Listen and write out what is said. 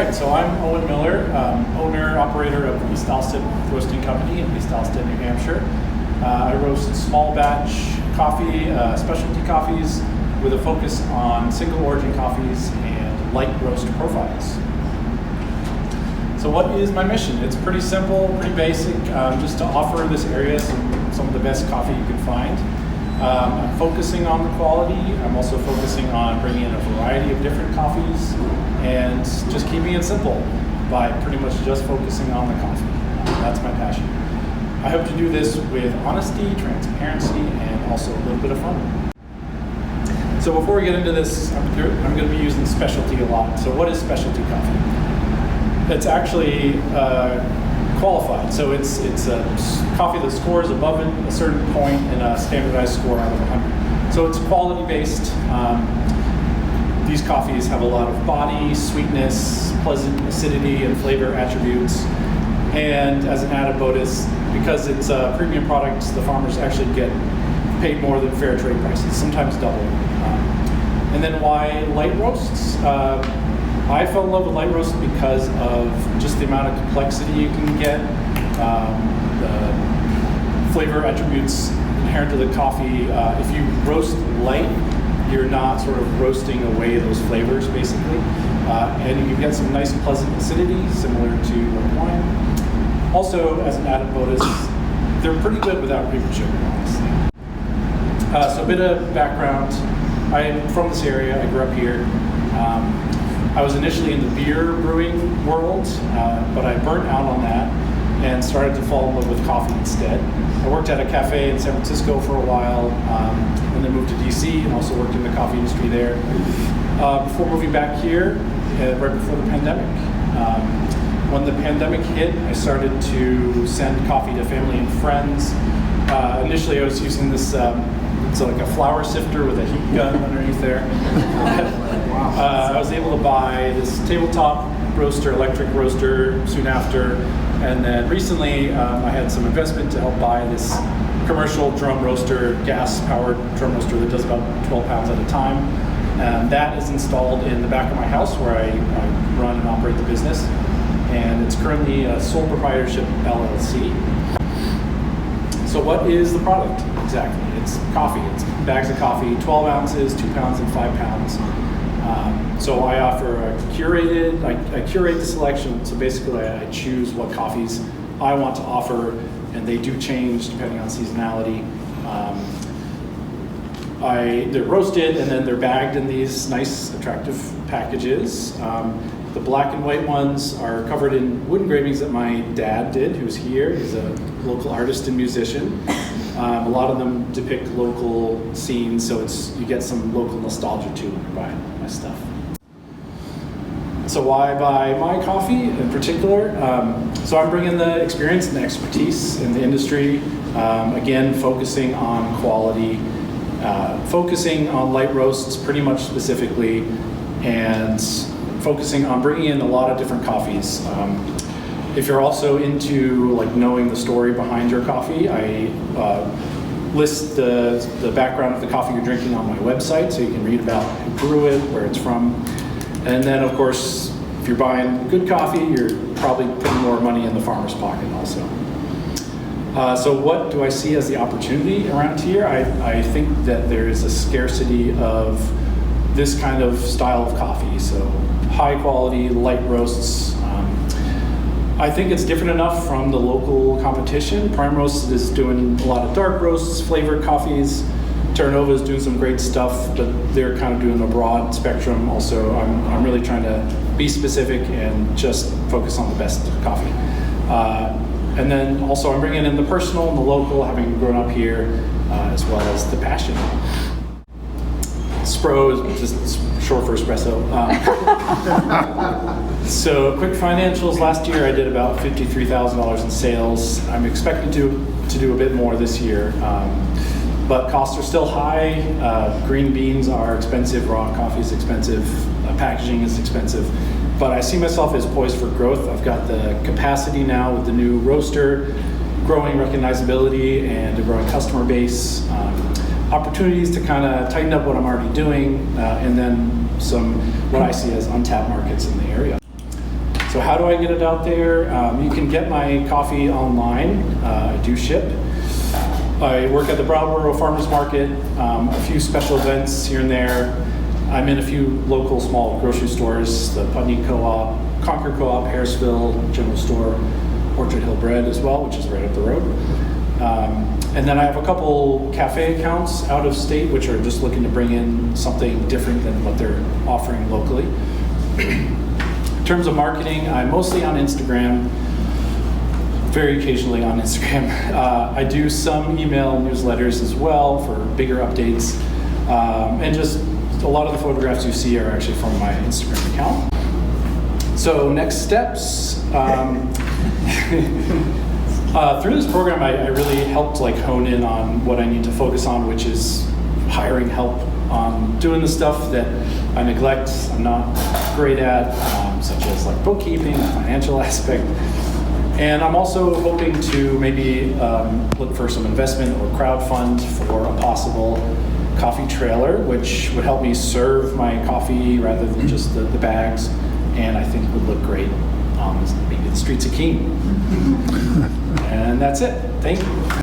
right, so I'm Owen Miller, owner, operator of East Alstead Roasting Company in East Alstead, New Hampshire. I roast small batch coffee, specialty coffees with a focus on single origin coffees and light roast profiles. So what is my mission? It's pretty simple, pretty basic, just to offer this area some of the best coffee you can find. I'm focusing on the quality. I'm also focusing on bringing in a variety of different coffees and just keeping it simple by pretty much just focusing on the coffee. That's my passion. I hope to do this with honesty, transparency, and also a little bit of fun. So before we get into this, I'm going to be using specialty a lot. So what is specialty coffee? It's actually qualified. So it's a coffee that scores above a certain point in a standardized score out of 100. So it's quality based. These coffees have a lot of body, sweetness, pleasant acidity, and flavor attributes. And as an added bonus, because it's a premium product, the farmers actually get paid more than fair trade prices, sometimes double. And then why light roasts? I fell in love with light roast because of just the amount of complexity you can get, the flavor attributes inherent to the coffee. If you roast light, you're not sort of roasting away those flavors, basically. And you can get some nice pleasant acidity, similar to wine. Also, as an added bonus, they're pretty good without cream and sugar, honestly. So a bit of background. I'm from this area, I grew up here. I was initially in the beer brewing world, but I burnt out on that and started to fall in love with coffee instead. I worked at a cafe in San Francisco for a while, and then moved to DC and also worked in the coffee industry there. Before moving back here, right before the pandemic. When the pandemic hit, I started to send coffee to family and friends. Initially, I was using this, it's like a flour sifter with a heat gun underneath there. I was able to buy this tabletop roaster, electric roaster soon after, and then recently I had some investment to help buy this commercial drum roaster, gas-powered drum roaster that does about 12 pounds at a time. And that is installed in the back of my house where I run and operate the business, and it's currently a sole proprietorship LLC. So what is the product exactly? It's coffee. It's bags of coffee, 12 ounces, 2 pounds, and 5 pounds. So I offer I curate the selection. So basically I choose what coffees I want to offer, and they do change depending on seasonality. They're roasted and then they're bagged in these nice, attractive packages. The black and white ones are covered in wood engravings that my dad did, who's here. He's a local artist and musician. A lot of them depict local scenes, so you get some local nostalgia too when you're buying my stuff. So why buy my coffee in particular? So I'm bringing the experience and the expertise in the industry. Again, focusing on quality, focusing on light roasts pretty much specifically, and focusing on bringing in a lot of different coffees. If you're also into knowing the story behind your coffee, I list the background of the coffee you're drinking on my website, so you can read about who brew it, where it's from. And then, of course, if you're buying good coffee, you're probably putting more money in the farmer's pocket also. So what do I see as the opportunity around here? I think that there is a scarcity of this kind of style of coffee. So high quality, light roasts. I think it's different enough from the local competition. Prime Roast is doing a lot of dark roasts, flavored coffees. Terranova is doing some great stuff, but they're kind of doing a broad spectrum. Also, I'm really trying to be specific and just focus on the best coffee. And then also I'm bringing in the personal and the local, having grown up here, as well as the passion. Spro is just short for espresso. So quick financials. Last year I did about $53,000 in sales. I'm expecting to do a bit more this year. But costs are still high. Green beans are expensive, raw coffee is expensive, packaging is expensive. But I see myself as poised for growth. I've got the capacity now with the new roaster, growing recognizability and a growing customer base, opportunities to kind of tighten up what I'm already doing, and then some what I see as untapped markets in the area. So how do I get it out there? You can get my coffee online. I do ship. I work at the Brattleboro Farmers Market, a few special events here and there. I'm in a few local small grocery stores, the Putney Co-op, Concord Co-op, Harrisville General Store, Orchard Hill Bread as well, which is right up the road. And then I have a couple cafe accounts out of state, which are just looking to bring in something different than what they're offering locally. In terms of marketing, I'm mostly on Instagram, very occasionally on Instagram. I do some email newsletters as well for bigger updates. And just a lot of the photographs you see are actually from my Instagram account. So next steps. Through this program, I really helped hone in on what I need to focus on, which is hiring help on doing the stuff that I neglect, I'm not great at, such as bookkeeping, the financial aspect. And I'm also hoping to maybe look for some investment or crowdfund for a possible coffee trailer, which would help me serve my coffee rather than just the bags, and I think would look great on maybe the streets of Keene. And that's it. Thank you.